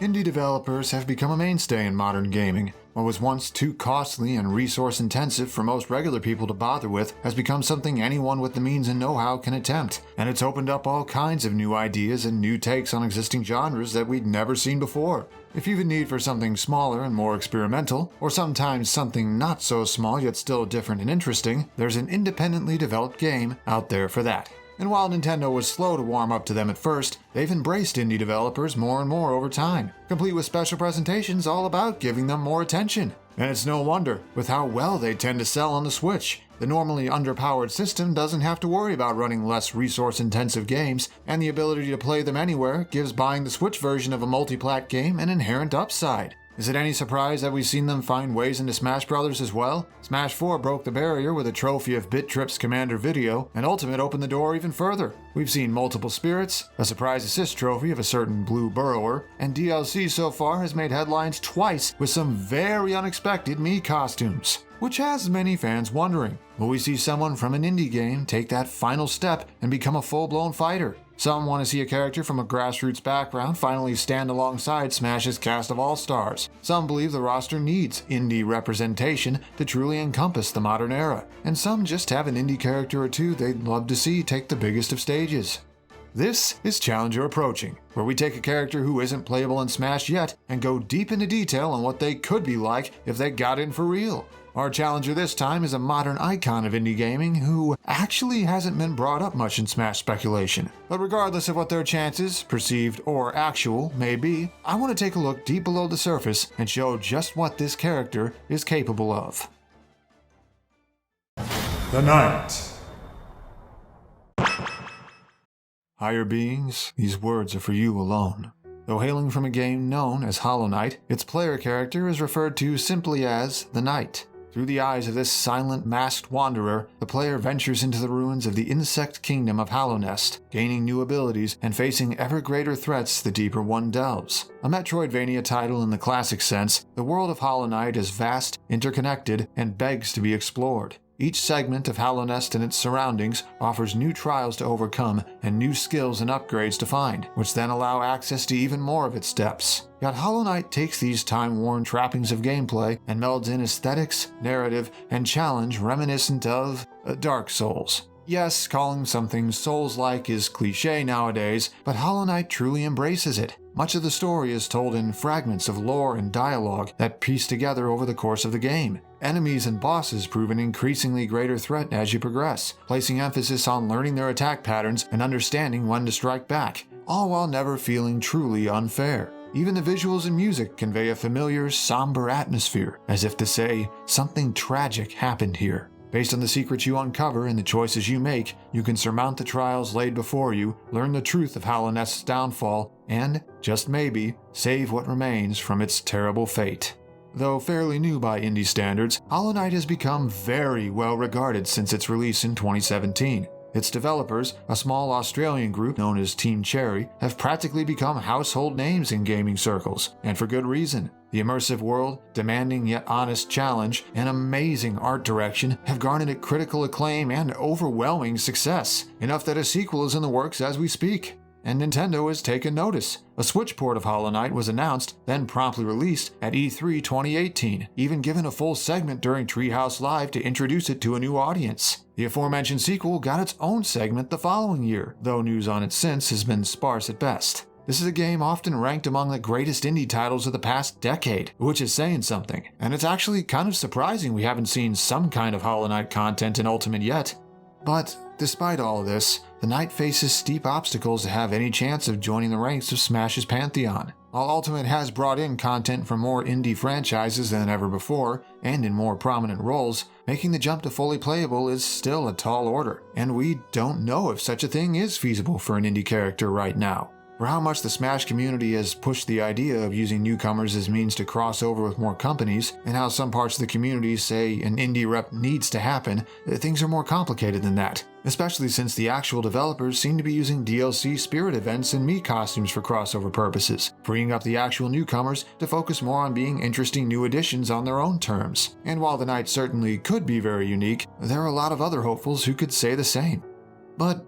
Indie developers have become a mainstay in modern gaming. What was once too costly and resource-intensive for most regular people to bother with has become something anyone with the means and know-how can attempt, and it's opened up all kinds of new ideas and new takes on existing genres that we'd never seen before. If you've a need for something smaller and more experimental, or sometimes something not so small yet still different and interesting, there's an independently developed game out there for that. And while Nintendo was slow to warm up to them at first, they've embraced indie developers more and more over time, complete with special presentations all about giving them more attention. And it's no wonder, with how well they tend to sell on the Switch. The normally underpowered system doesn't have to worry about running less resource-intensive games, and the ability to play them anywhere gives buying the Switch version of a multi-plat game an inherent upside. Is it any surprise that we've seen them find ways into Smash Bros. As well? Smash 4 broke the barrier with a trophy of BitTrip's Commander video, and Ultimate opened the door even further. We've seen multiple spirits, a surprise assist trophy of a certain blue burrower, and DLC so far has made headlines twice with some very unexpected Mii Costumes. Which has many fans wondering, will we see someone from an indie game take that final step and become a full-blown fighter? Some want to see a character from a grassroots background finally stand alongside Smash's cast of all-stars. Some believe the roster needs indie representation to truly encompass the modern era. And some just have an indie character or two they'd love to see take the biggest of stages. This is Challenger Approaching, where we take a character who isn't playable in Smash yet and go deep into detail on what they could be like if they got in for real. Our challenger this time is a modern icon of indie gaming who actually hasn't been brought up much in Smash speculation. But regardless of what their chances, perceived or actual, may be, I want to take a look deep below the surface and show just what this character is capable of. The Knight. Higher beings, these words are for you alone. Though hailing from a game known as Hollow Knight, its player character is referred to simply as the Knight. Through the eyes of this silent, masked wanderer, the player ventures into the ruins of the insect kingdom of Hallownest, gaining new abilities and facing ever greater threats the deeper one delves. A Metroidvania title in the classic sense, the world of Hollow Knight is vast, interconnected, and begs to be explored. Each segment of Hallownest and its surroundings offers new trials to overcome and new skills and upgrades to find, which then allow access to even more of its depths. Yet Hollow Knight takes these time-worn trappings of gameplay and melds in aesthetics, narrative, and challenge reminiscent of Dark Souls. Yes, calling something Souls-like is cliché nowadays, but Hollow Knight truly embraces it. Much of the story is told in fragments of lore and dialogue that piece together over the course of the game. Enemies and bosses prove an increasingly greater threat as you progress, placing emphasis on learning their attack patterns and understanding when to strike back, all while never feeling truly unfair. Even the visuals and music convey a familiar, somber atmosphere, as if to say, something tragic happened here. Based on the secrets you uncover and the choices you make, you can surmount the trials laid before you, learn the truth of Hallownest's downfall, and, just maybe, save what remains from its terrible fate. Though fairly new by indie standards, Hollow Knight has become very well regarded since its release in 2017. Its developers, a small Australian group known as Team Cherry, have practically become household names in gaming circles, and for good reason. The immersive world, demanding yet honest challenge, and amazing art direction have garnered it critical acclaim and overwhelming success, enough that a sequel is in the works as we speak. And Nintendo has taken notice. A Switch port of Hollow Knight was announced, then promptly released at E3 2018, even given a full segment during Treehouse Live to introduce it to a new audience. The aforementioned sequel got its own segment the following year, though news on it since has been sparse at best. This is a game often ranked among the greatest indie titles of the past decade, which is saying something, and it's actually kind of surprising we haven't seen some kind of Hollow Knight content in Ultimate yet. But despite all of this, the Knight faces steep obstacles to have any chance of joining the ranks of Smash's pantheon. While Ultimate has brought in content from more indie franchises than ever before, and in more prominent roles, making the jump to fully playable is still a tall order, and we don't know if such a thing is feasible for an indie character right now. For how much the Smash community has pushed the idea of using newcomers as means to cross over with more companies, and how some parts of the community say an indie rep needs to happen, things are more complicated than that. Especially since the actual developers seem to be using DLC Spirit events and Mii Costumes for crossover purposes, freeing up the actual newcomers to focus more on being interesting new additions on their own terms. And while the Knight certainly could be very unique, there are a lot of other hopefuls who could say the same. But,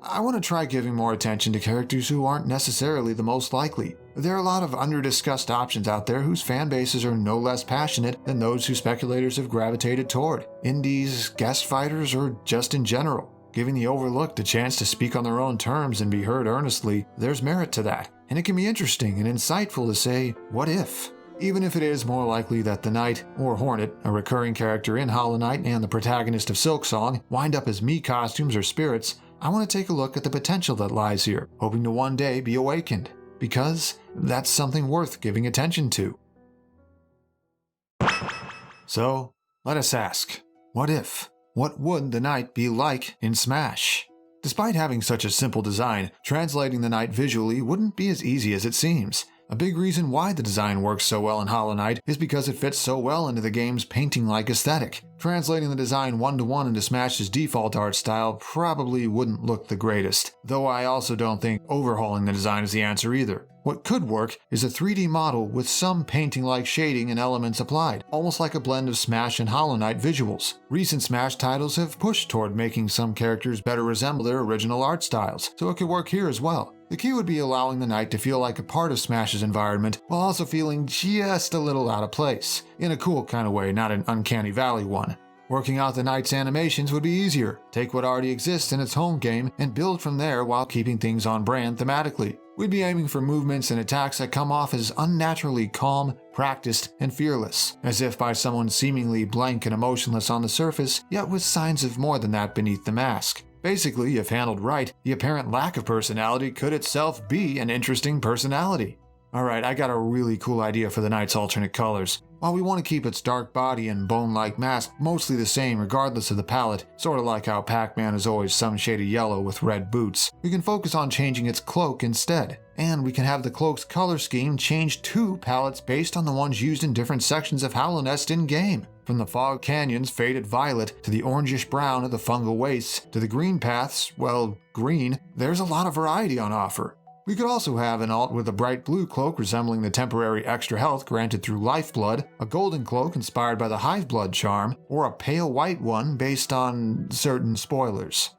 I want to try giving more attention to characters who aren't necessarily the most likely. There are a lot of under-discussed options out there whose fan bases are no less passionate than those who speculators have gravitated toward. Indies, guest fighters, or just in general. Giving the overlooked a chance to speak on their own terms and be heard earnestly, there's merit to that. And it can be interesting and insightful to say, what if? Even if it is more likely that the Knight, or Hornet, a recurring character in Hollow Knight and the protagonist of Silksong, wind up as Mii Costumes or spirits, I want to take a look at the potential that lies here, hoping to one day be awakened. Because that's something worth giving attention to. So, let us ask, what if? What would the Knight be like in Smash? Despite having such a simple design, translating the Knight visually wouldn't be as easy as it seems. A big reason why the design works so well in Hollow Knight is because it fits so well into the game's painting-like aesthetic. Translating the design one-to-one into Smash's default art style probably wouldn't look the greatest, though I also don't think overhauling the design is the answer either. What could work is a 3D model with some painting-like shading and elements applied, almost like a blend of Smash and Hollow Knight visuals. Recent Smash titles have pushed toward making some characters better resemble their original art styles, so it could work here as well. The key would be allowing the Knight to feel like a part of Smash's environment while also feeling just a little out of place, in a cool kind of way, not an uncanny valley one. Working out the Knight's animations would be easier. Take what already exists in its home game and build from there while keeping things on brand thematically. We'd be aiming for movements and attacks that come off as unnaturally calm, practiced, and fearless, as if by someone seemingly blank and emotionless on the surface, yet with signs of more than that beneath the mask. Basically, if handled right, the apparent lack of personality could itself be an interesting personality. Alright, I got a really cool idea for the Knight's alternate colors. While we want to keep its dark body and bone-like mask mostly the same regardless of the palette, sort of like how Pac-Man is always some shade of yellow with red boots, we can focus on changing its cloak instead. And we can have the cloak's color scheme change 2 palettes based on the ones used in different sections of Hollow Nest in-game. From the Fog Canyon's faded violet, to the orangish brown of the fungal wastes, to the green paths, well, green, there's a lot of variety on offer. We could also have an alt with a bright blue cloak resembling the temporary extra health granted through lifeblood, a golden cloak inspired by the hive blood charm, or a pale white one based on certain spoilers.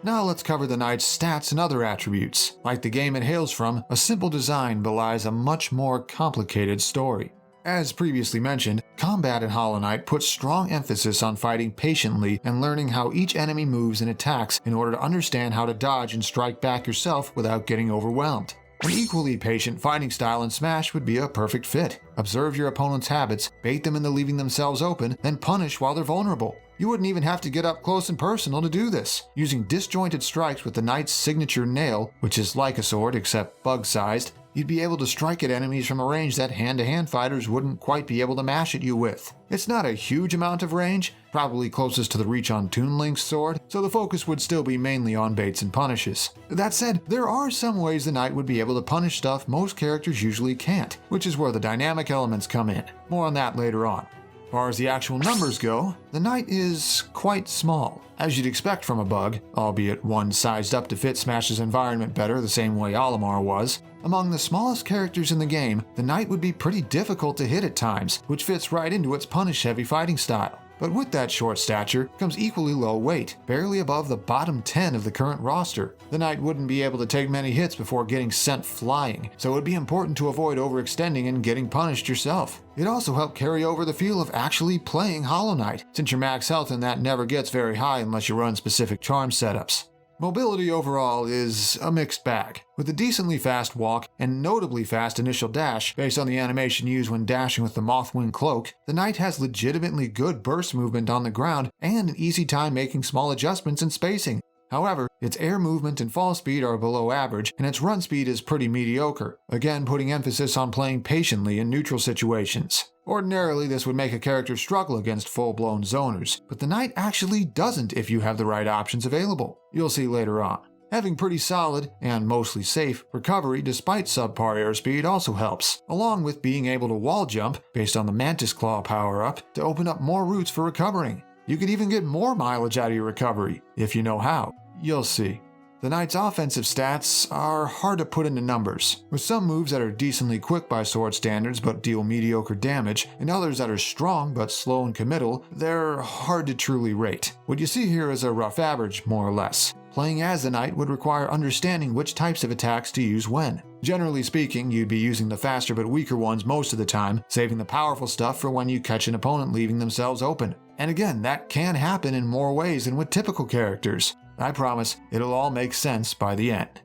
Now let's cover the Knight's stats and other attributes. Like the game it hails from, a simple design belies a much more complicated story. As previously mentioned, combat in Hollow Knight puts strong emphasis on fighting patiently and learning how each enemy moves and attacks in order to understand how to dodge and strike back yourself without getting overwhelmed. An equally patient fighting style in Smash would be a perfect fit. Observe your opponent's habits, bait them into leaving themselves open, then punish while they're vulnerable. You wouldn't even have to get up close and personal to do this. Using disjointed strikes with the Knight's signature nail, which is like a sword except bug-sized, you'd be able to strike at enemies from a range that hand-to-hand fighters wouldn't quite be able to mash at you with. It's not a huge amount of range, probably closest to the reach on Toon Link's sword, so the focus would still be mainly on baits and punishes. That said, there are some ways the Knight would be able to punish stuff most characters usually can't, which is where the dynamic elements come in. More on that later on. As far as the actual numbers go, the Knight is quite small, as you'd expect from a bug, albeit one sized up to fit Smash's environment better the same way Olimar was. Among the smallest characters in the game, the Knight would be pretty difficult to hit at times, which fits right into its punish-heavy fighting style. But with that short stature comes equally low weight, barely above the bottom 10 of the current roster. The Knight wouldn't be able to take many hits before getting sent flying, so it would be important to avoid overextending and getting punished yourself. It also helped carry over the feel of actually playing Hollow Knight, since your max health in that never gets very high unless you run specific charm setups. Mobility overall is a mixed bag. With a decently fast walk and notably fast initial dash based on the animation used when dashing with the Mothwing cloak, the Knight has legitimately good burst movement on the ground and an easy time making small adjustments in spacing. However, its air movement and fall speed are below average, and its run speed is pretty mediocre, again putting emphasis on playing patiently in neutral situations. Ordinarily, this would make a character struggle against full-blown zoners, but the Knight actually doesn't if you have the right options available. You'll see later on. Having pretty solid, and mostly safe, recovery despite subpar airspeed also helps, along with being able to wall jump, based on the Mantis Claw power-up, to open up more routes for recovering. You could even get more mileage out of your recovery, if you know how. You'll see. The Knight's offensive stats are hard to put into numbers, with some moves that are decently quick by sword standards but deal mediocre damage, and others that are strong but slow and committal. They're hard to truly rate. What you see here is a rough average, more or less. Playing as the knight would require understanding which types of attacks to use when. Generally speaking, you'd be using the faster but weaker ones most of the time, saving the powerful stuff for when you catch an opponent leaving themselves open. And again, that can happen in more ways than with typical characters. I promise it'll all make sense by the end.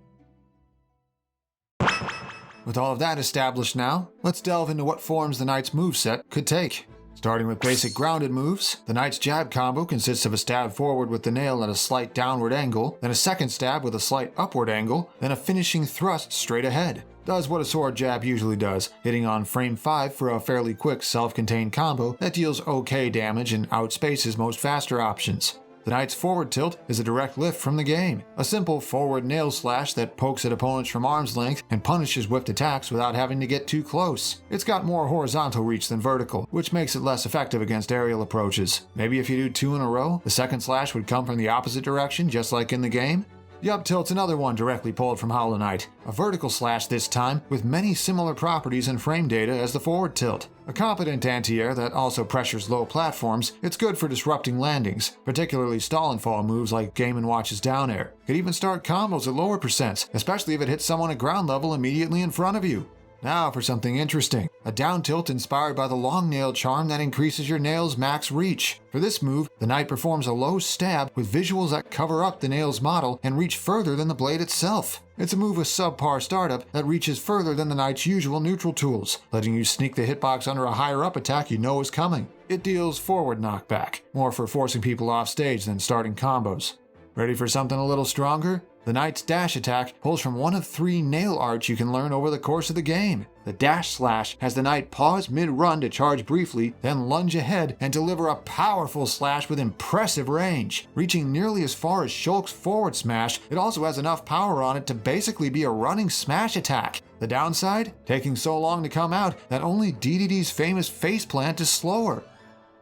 With all of that established now, let's delve into what forms the knight's moveset could take. Starting with basic grounded moves, the knight's jab combo consists of a stab forward with the nail at a slight downward angle, then a second stab with a slight upward angle, then a finishing thrust straight ahead. Does what a sword jab usually does, hitting on frame 5 for a fairly quick self-contained combo that deals okay damage and outspaces most faster options. The knight's forward tilt is a direct lift from the game, a simple forward nail slash that pokes at opponents from arm's length and punishes whipped attacks without having to get too close. It's got more horizontal reach than vertical, which makes it less effective against aerial approaches. Maybe if you do 2 in a row, the second slash would come from the opposite direction, just like in the game? The up tilt's another one directly pulled from Hollow Knight, a vertical slash this time with many similar properties and frame data as the forward tilt. A competent anti-air that also pressures low platforms, it's good for disrupting landings, particularly stall and fall moves like Game & Watch's down air. Could even start combos at lower percents, especially if it hits someone at ground level immediately in front of you. Now for something interesting, a down tilt inspired by the long nail charm that increases your nail's max reach. For this move, the knight performs a low stab with visuals that cover up the nail's model and reach further than the blade itself. It's a move with subpar startup that reaches further than the knight's usual neutral tools, letting you sneak the hitbox under a higher up attack you know is coming. It deals forward knockback, more for forcing people off stage than starting combos. Ready for something a little stronger? The knight's dash attack pulls from one of 3 nail arts you can learn over the course of the game. The dash slash has the knight pause mid-run to charge briefly, then lunge ahead and deliver a powerful slash with impressive range. Reaching nearly as far as Shulk's forward smash, it also has enough power on it to basically be a running smash attack. The downside? Taking so long to come out that only DDD's famous faceplant is slower.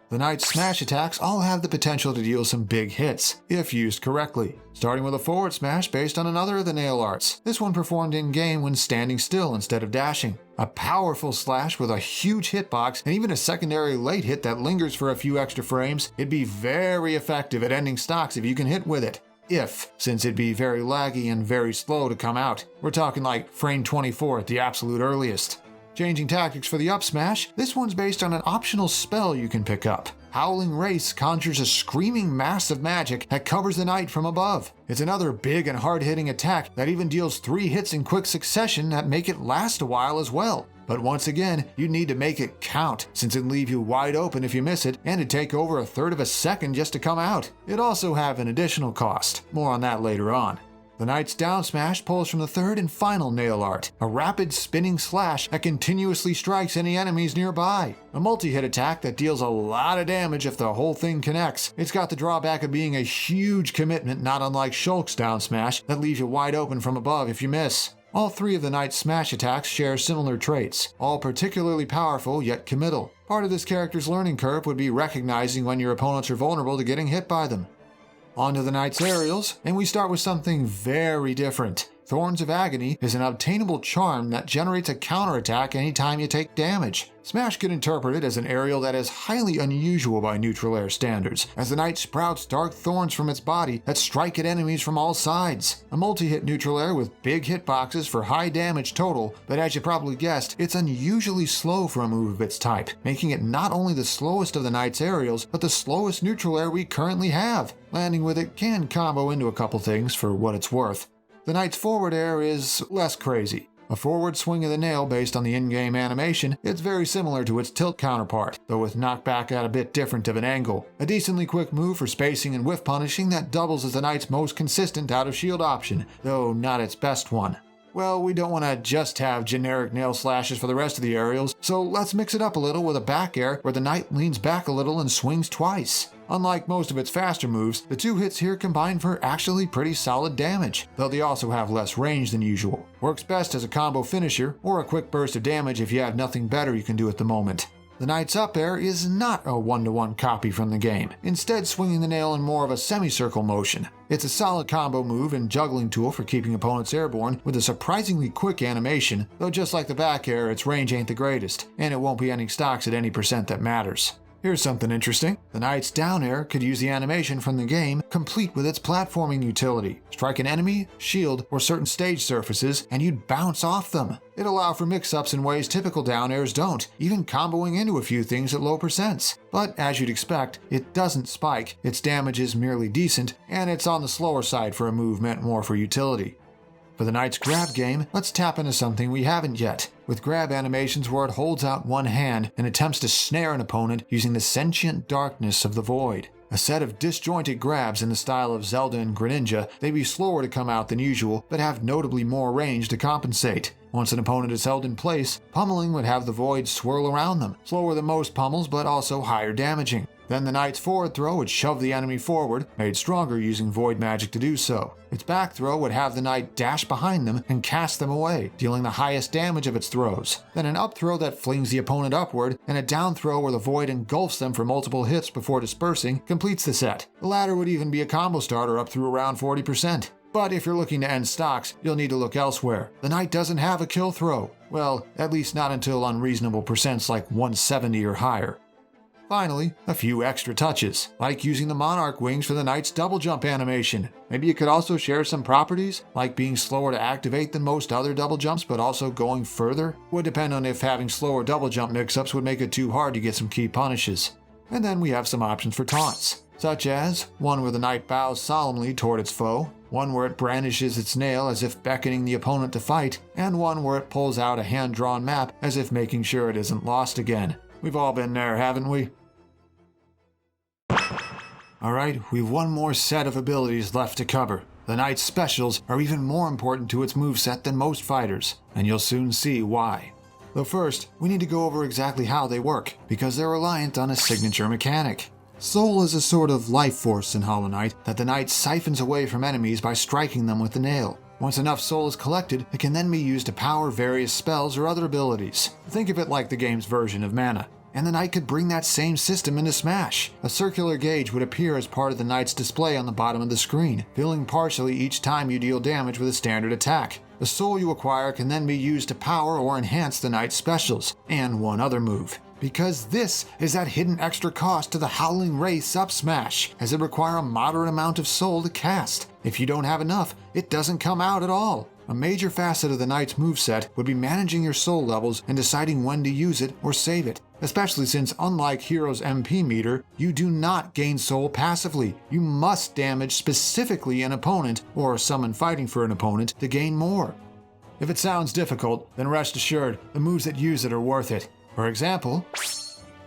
The knight's smash attacks all have the potential to deal some big hits, if used correctly. Starting with a forward smash based on another of the nail arts, this one performed in-game when standing still instead of dashing. A powerful slash with a huge hitbox and even a secondary late hit that lingers for a few extra frames, it'd be very effective at ending stocks if you can hit with it. Since it'd be very laggy and very slow to come out. We're talking like frame 24 at the absolute earliest. Changing tactics for the up smash, this one's based on an optional spell you can pick up. Howling Race conjures a screaming mass of magic that covers the knight from above. It's another big and hard-hitting attack that even deals 3 hits in quick succession that make it last a while as well. But once again, you need to make it count, since it'd leave you wide open if you miss it, and it'd take over a third of a second just to come out. It'd also have an additional cost. More on that later on. The knight's down smash pulls from the third and final nail art, a rapid spinning slash that continuously strikes any enemies nearby. A multi-hit attack that deals a lot of damage if the whole thing connects. It's got the drawback of being a huge commitment, not unlike Shulk's down smash, that leaves you wide open from above if you miss. All 3 of the knight's smash attacks share similar traits, all particularly powerful yet committal. Part of this character's learning curve would be recognizing when your opponents are vulnerable to getting hit by them. On to the knight's aerials, and we start with something very different. Thorns of Agony is an obtainable charm that generates a counterattack anytime you take damage. Smash can interpret it as an aerial that is highly unusual by neutral air standards, as the knight sprouts dark thorns from its body that strike at enemies from all sides. A multi-hit neutral air with big hitboxes for high damage total, but as you probably guessed, it's unusually slow for a move of its type, making it not only the slowest of the knight's aerials, but the slowest neutral air we currently have. Landing with it can combo into a couple things for what it's worth. The knight's forward air is less crazy. A forward swing of the nail based on the in-game animation, it's very similar to its tilt counterpart, though with knockback at a bit different of an angle. A decently quick move for spacing and whiff punishing that doubles as the knight's most consistent out-of-shield option, though not its best one. Well, we don't want to just have generic nail slashes for the rest of the aerials, so let's mix it up a little with a back air where the knight leans back a little and swings twice. Unlike most of its faster moves, the 2 hits here combine for actually pretty solid damage, though they also have less range than usual. Works best as a combo finisher, or a quick burst of damage if you have nothing better you can do at the moment. The knight's up air is not a 1-to-1 copy from the game, instead swinging the nail in more of a semicircle motion. It's a solid combo move and juggling tool for keeping opponents airborne with a surprisingly quick animation, though just like the back air, its range ain't the greatest, and it won't be ending stocks at any percent that matters. Here's something interesting. The Knight's down air could use the animation from the game, complete with its platforming utility. Strike an enemy, shield, or certain stage surfaces, and you'd bounce off them. It allows for mix-ups in ways typical down airs don't, even comboing into a few things at low percents. But as you'd expect, it doesn't spike, its damage is merely decent, and it's on the slower side for a move meant more for utility. For the Knight's grab game, let's tap into something we haven't yet, with grab animations where it holds out one hand and attempts to snare an opponent using the sentient darkness of the void. A set of disjointed grabs in the style of Zelda and Greninja, they'd be slower to come out than usual, but have notably more range to compensate. Once an opponent is held in place, pummeling would have the void swirl around them, slower than most pummels but also higher damaging. Then the Knight's forward throw would shove the enemy forward, made stronger using void magic to do so. Its back throw would have the Knight dash behind them and cast them away, dealing the highest damage of its throws. Then an up throw that flings the opponent upward, and a down throw where the void engulfs them for multiple hits before dispersing completes the set. The latter would even be a combo starter up through around 40%. But if you're looking to end stocks, you'll need to look elsewhere. The Knight doesn't have a kill throw. Well, at least not until unreasonable percents like 170 or higher. Finally, a few extra touches, like using the Monarch wings for the Knight's double jump animation. Maybe it could also share some properties, like being slower to activate than most other double jumps but also going further. Would depend on if having slower double jump mix-ups would make it too hard to get some key punishes. And then we have some options for taunts, such as one where the Knight bows solemnly toward its foe, one where it brandishes its nail as if beckoning the opponent to fight, and one where it pulls out a hand-drawn map as if making sure it isn't lost again. We've all been there, haven't we? Alright, we've one more set of abilities left to cover. The Knight's specials are even more important to its moveset than most fighters, and you'll soon see why. Though first, we need to go over exactly how they work, because they're reliant on a signature mechanic. Soul is a sort of life force in Hollow Knight that the Knight siphons away from enemies by striking them with the nail. Once enough soul is collected, it can then be used to power various spells or other abilities. Think of it like the game's version of mana. And the Knight could bring that same system into Smash. A circular gauge would appear as part of the Knight's display on the bottom of the screen, filling partially each time you deal damage with a standard attack. The soul you acquire can then be used to power or enhance the Knight's specials, and one other move. Because this is that hidden extra cost to the Howling Wraith's up smash, as it requires a moderate amount of soul to cast. If you don't have enough, it doesn't come out at all. A major facet of the Knight's moveset would be managing your soul levels and deciding when to use it or save it, especially since unlike Hero's MP meter, you do not gain soul passively. You must damage specifically an opponent or summon fighting for an opponent to gain more. If it sounds difficult, then rest assured, the moves that use it are worth it. For example,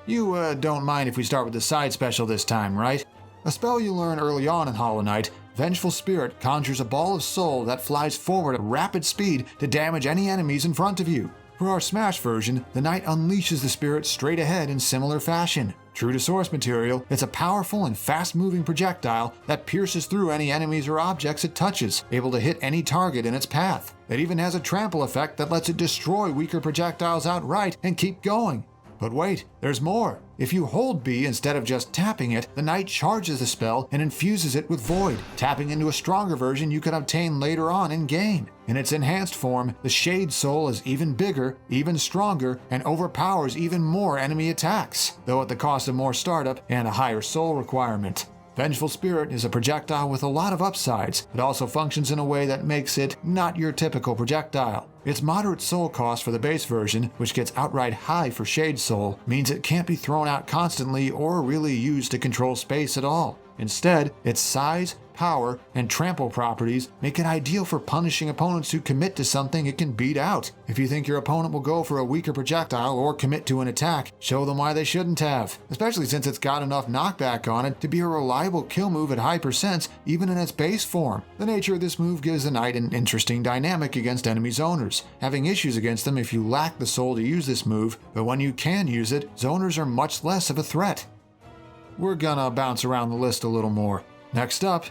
you don't mind if we start with the side special this time, right? A spell you learn early on in Hollow Knight, Vengeful Spirit conjures a ball of soul that flies forward at rapid speed to damage any enemies in front of you. For our Smash version, the Knight unleashes the spirit straight ahead in similar fashion. True to source material, it's a powerful and fast-moving projectile that pierces through any enemies or objects it touches, able to hit any target in its path. It even has a trample effect that lets it destroy weaker projectiles outright and keep going. But wait, there's more. If you hold B instead of just tapping it, the Knight charges the spell and infuses it with Void, tapping into a stronger version you can obtain later on in game. In its enhanced form, the Shade Soul is even bigger, even stronger, and overpowers even more enemy attacks, though at the cost of more startup and a higher soul requirement. Vengeful Spirit is a projectile with a lot of upsides. It also functions in a way that makes it not your typical projectile. Its moderate soul cost for the base version, which gets outright high for Shade Soul, means it can't be thrown out constantly or really used to control space at all. Instead, its size, power, and trample properties make it ideal for punishing opponents who commit to something it can beat out. If you think your opponent will go for a weaker projectile or commit to an attack, show them why they shouldn't have, especially since it's got enough knockback on it to be a reliable kill move at high percents even in its base form. The nature of this move gives the Knight an interesting dynamic against enemy zoners, having issues against them if you lack the soul to use this move, but when you can use it, zoners are much less of a threat. We're gonna bounce around the list a little more. Next up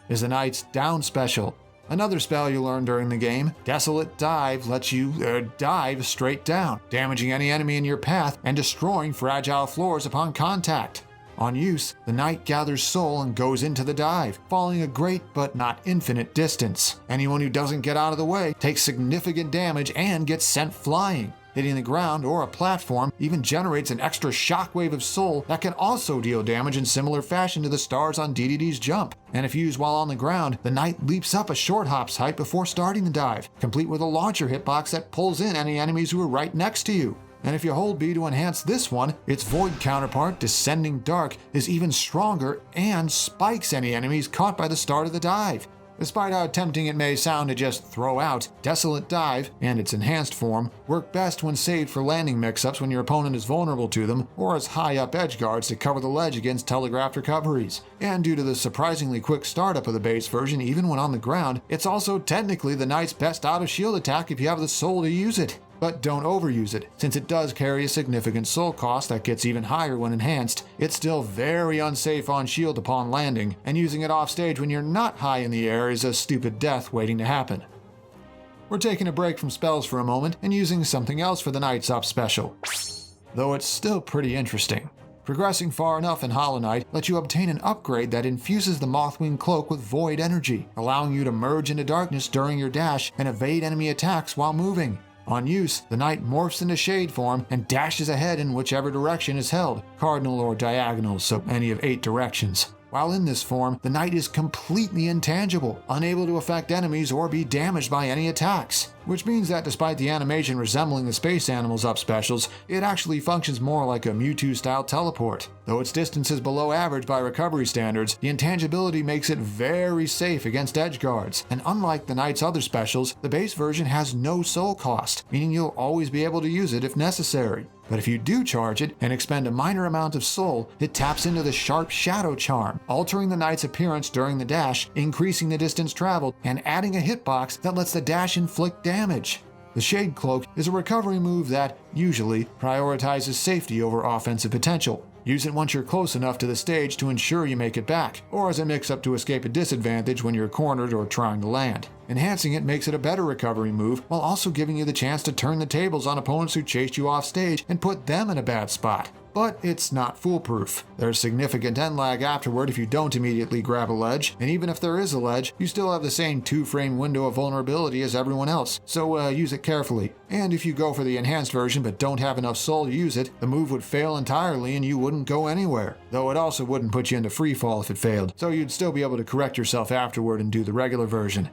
is the Knight's Down Special. Another spell you learn during the game, Desolation Dive lets you dive straight down, damaging any enemy in your path and destroying fragile floors upon contact. On use, the Knight gathers soul and goes into the dive, falling a great but not infinite distance. Anyone who doesn't get out of the way takes significant damage and gets sent flying. Hitting the ground or a platform even generates an extra shockwave of soul that can also deal damage in similar fashion to the stars on DDD's jump. And if used while on the ground, the knight leaps up a short hop's height before starting the dive, complete with a launcher hitbox that pulls in any enemies who are right next to you. And if you hold B to enhance this one, its void counterpart, Descending Dark, is even stronger and spikes any enemies caught by the start of the dive. Despite how tempting it may sound to just throw out, Desolate Dive, and its enhanced form, work best when saved for landing mix-ups when your opponent is vulnerable to them, or as high-up edge guards to cover the ledge against telegraphed recoveries. And due to the surprisingly quick startup of the base version even when on the ground, it's also technically the knight's best out-of-shield attack if you have the soul to use it. But don't overuse it, since it does carry a significant soul cost that gets even higher when enhanced. It's still very unsafe on shield upon landing, and using it off stage when you're not high in the air is a stupid death waiting to happen. We're taking a break from spells for a moment and using something else for the Knight's Up special, though it's still pretty interesting. Progressing far enough in Hollow Knight lets you obtain an upgrade that infuses the Mothwing Cloak with void energy, allowing you to merge into darkness during your dash and evade enemy attacks while moving. On use, the knight morphs into shade form and dashes ahead in whichever direction is held, cardinal or diagonal, so any of 8 directions. While in this form, the knight is completely intangible, unable to affect enemies or be damaged by any attacks. Which means that despite the animation resembling the Space Animals Up specials, it actually functions more like a Mewtwo-style teleport. Though its distance is below average by recovery standards, the intangibility makes it very safe against edge guards, and unlike the knight's other specials, the base version has no soul cost, meaning you'll always be able to use it if necessary. But if you do charge it and expend a minor amount of soul, it taps into the Sharp Shadow charm, altering the knight's appearance during the dash, increasing the distance traveled, and adding a hitbox that lets the dash inflict damage. The Shade Cloak is a recovery move that, usually, prioritizes safety over offensive potential. Use it once you're close enough to the stage to ensure you make it back, or as a mix-up to escape a disadvantage when you're cornered or trying to land. Enhancing it makes it a better recovery move, while also giving you the chance to turn the tables on opponents who chased you off stage and put them in a bad spot. But it's not foolproof. There's significant end lag afterward if you don't immediately grab a ledge, and even if there is a ledge, you still have the same 2-frame window of vulnerability as everyone else, so use it carefully. And if you go for the enhanced version but don't have enough soul to use it, the move would fail entirely and you wouldn't go anywhere. Though it also wouldn't put you into freefall if it failed, so you'd still be able to correct yourself afterward and do the regular version.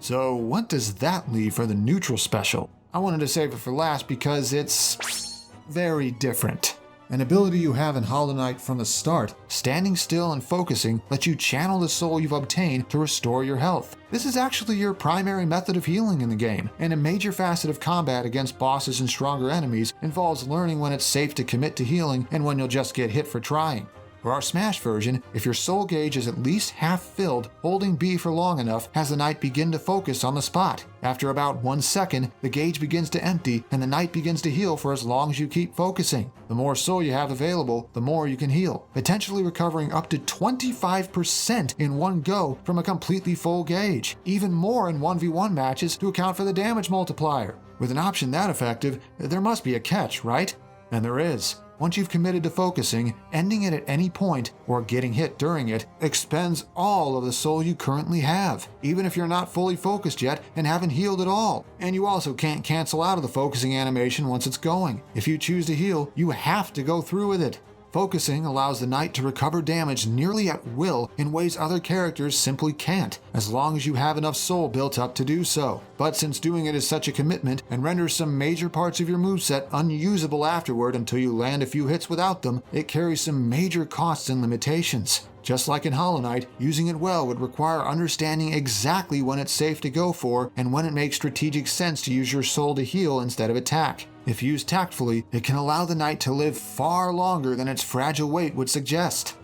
So what does that leave for the neutral special? I wanted to save it for last because it's very different. An ability you have in Hollow Knight from the start, standing still and focusing lets you channel the soul you've obtained to restore your health. This is actually your primary method of healing in the game, and a major facet of combat against bosses and stronger enemies involves learning when it's safe to commit to healing and when you'll just get hit for trying. For our Smash version, if your soul gauge is at least half filled, holding B for long enough has the knight begin to focus on the spot. After about 1 second, the gauge begins to empty and the knight begins to heal for as long as you keep focusing. The more soul you have available, the more you can heal, potentially recovering up to 25% in one go from a completely full gauge. Even more in 1v1 matches to account for the damage multiplier. With an option that effective, there must be a catch, right? And there is. Once you've committed to focusing, ending it at any point, or getting hit during it, expends all of the soul you currently have, even if you're not fully focused yet and haven't healed at all. And you also can't cancel out of the focusing animation once it's going. If you choose to heal, you have to go through with it. Focusing allows the knight to recover damage nearly at will in ways other characters simply can't, as long as you have enough soul built up to do so. But since doing it is such a commitment and renders some major parts of your moveset unusable afterward until you land a few hits without them, it carries some major costs and limitations. Just like in Hollow Knight, using it well would require understanding exactly when it's safe to go for and when it makes strategic sense to use your soul to heal instead of attack. If used tactfully, it can allow the knight to live far longer than its fragile weight would suggest.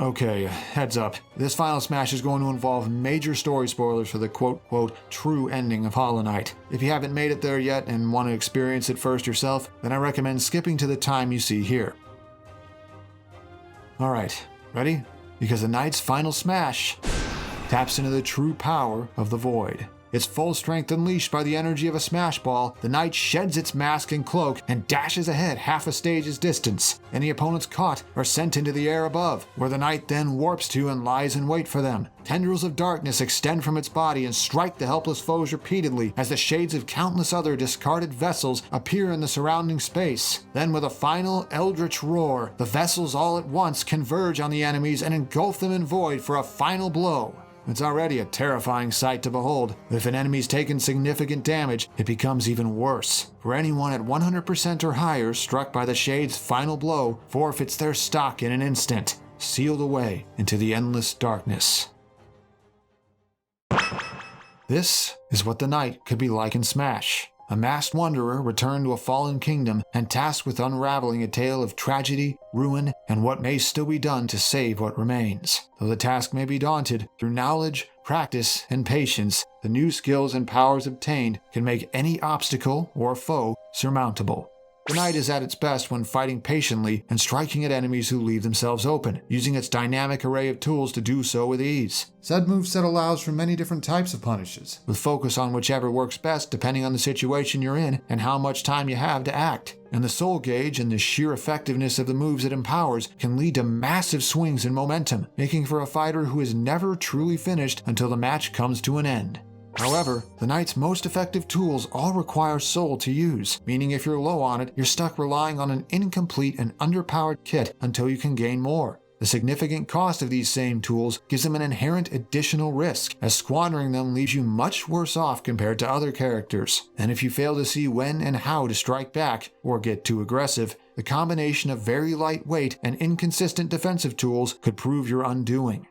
Okay, heads up. This final Smash is going to involve major story spoilers for the quote-quote true ending of Hollow Knight. If you haven't made it there yet and want to experience it first yourself, then I recommend skipping to the time you see here. Alright, ready? Because the knight's final Smash taps into the true power of the Void. its full strength unleashed by the energy of a smash ball, the knight sheds its mask and cloak and dashes ahead half a stage's distance. Any opponents caught are sent into the air above, where the knight then warps to and lies in wait for them. Tendrils of darkness extend from its body and strike the helpless foes repeatedly as the shades of countless other discarded vessels appear in the surrounding space. Then with a final eldritch roar, the vessels all at once converge on the enemies and engulf them in void for a final blow. It's already a terrifying sight to behold, but if an enemy's taken significant damage, it becomes even worse. For anyone at 100% or higher struck by the Shade's final blow forfeits their stock in an instant, sealed away into the endless darkness. This is what the Knight could be like in Smash. A masked wanderer returned to a fallen kingdom and tasked with unraveling a tale of tragedy, ruin, and what may still be done to save what remains. Though the task may be daunted, through knowledge, practice, and patience, the new skills and powers obtained can make any obstacle or foe surmountable. The Knight is at its best when fighting patiently and striking at enemies who leave themselves open, using its dynamic array of tools to do so with ease. Said moveset allows for many different types of punishes, with focus on whichever works best depending on the situation you're in and how much time you have to act. And the soul gauge and the sheer effectiveness of the moves it empowers can lead to massive swings in momentum, making for a fighter who is never truly finished until the match comes to an end. However, the Knight's most effective tools all require soul to use, meaning if you're low on it, you're stuck relying on an incomplete and underpowered kit until you can gain more. The significant cost of these same tools gives them an inherent additional risk, as squandering them leaves you much worse off compared to other characters. And if you fail to see when and how to strike back, or get too aggressive, the combination of very lightweight and inconsistent defensive tools could prove your undoing.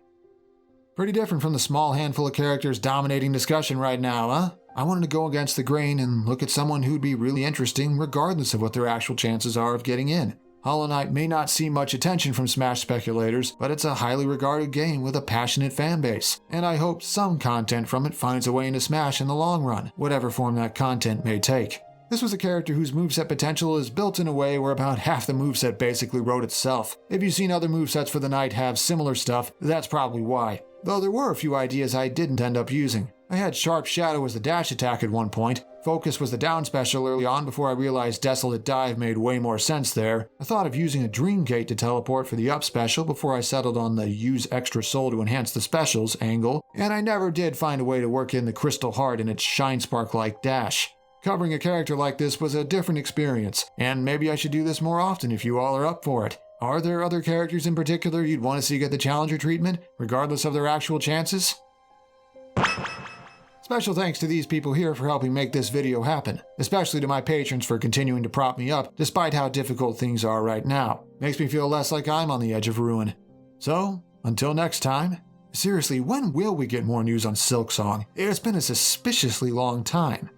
Pretty different from the small handful of characters dominating discussion right now, huh? I wanted to go against the grain and look at someone who'd be really interesting regardless of what their actual chances are of getting in. Hollow Knight may not see much attention from Smash speculators, but it's a highly regarded game with a passionate fanbase, and I hope some content from it finds a way into Smash in the long run, whatever form that content may take. This was a character whose moveset potential is built in a way where about half the moveset basically wrote itself. If you've seen other movesets for the Knight have similar stuff, that's probably why. Though there were a few ideas I didn't end up using. I had Sharp Shadow as the dash attack at one point, Focus was the down special early on before I realized Desolation Dive made way more sense there. I thought of using a Dream Gate to teleport for the up special before I settled on the use extra soul to enhance the specials angle, and I never did find a way to work in the Crystal Heart in its Shine Spark-like dash. Covering a character like this was a different experience, and maybe I should do this more often if you all are up for it. Are there other characters in particular you'd want to see get the challenger treatment, regardless of their actual chances? Special thanks to these people here for helping make this video happen, especially to my patrons for continuing to prop me up despite how difficult things are right now. Makes me feel less like I'm on the edge of ruin. So, until next time, seriously, when will we get more news on Silksong? It's been a suspiciously long time.